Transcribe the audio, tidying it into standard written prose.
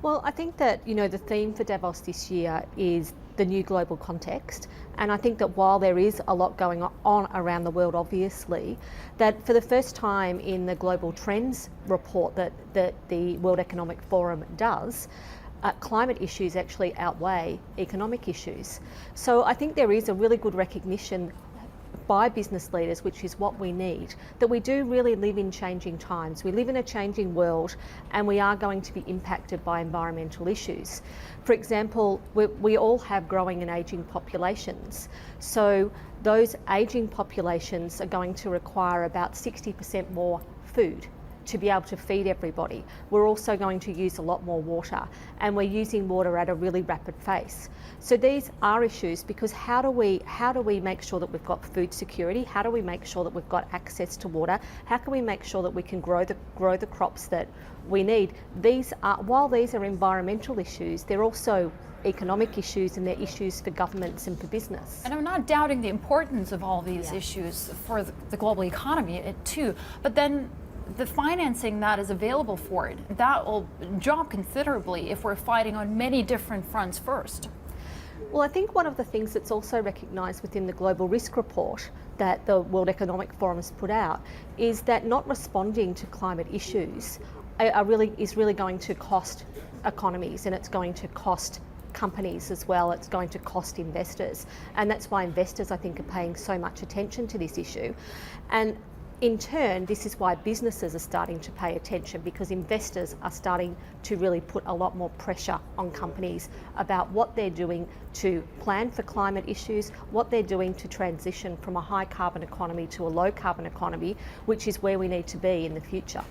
Well, I think that, the theme for Davos this year is the new global context. And I think that while there is a lot going on around the world, obviously, that for the first time in the global trends report that the World Economic Forum does, climate issues actually outweigh economic issues. So I think there is a really good recognition by business leaders, which is what we need, that we do really live in changing times. We live in a changing world and we are going to be impacted by environmental issues. For example, we all have growing and ageing populations. So those ageing populations are going to require about 60% more food to be able to feed everybody. We're also going to use a lot more water, and we're using water at a really rapid pace. So these are issues, because how do we make sure that we've got food security? How do we make sure that we've got access to water? How can we make sure that we can grow the crops that we need? While these are environmental issues, they're also economic issues, and they're issues for governments and for business. And I'm not doubting the importance of all these issues for the global economy too, but then the financing that is available for it, that will drop considerably if we're fighting on many different fronts first. Well, I think one of the things that's also recognised within the Global Risk Report that the World Economic Forum has put out is that not responding to climate issues is really going to cost economies, and it's going to cost companies as well. It's going to cost investors, and that's why investors, I think, are paying so much attention to this issue. And in turn, this is why businesses are starting to pay attention, because investors are starting to really put a lot more pressure on companies about what they're doing to plan for climate issues, what they're doing to transition from a high carbon economy to a low carbon economy, which is where we need to be in the future.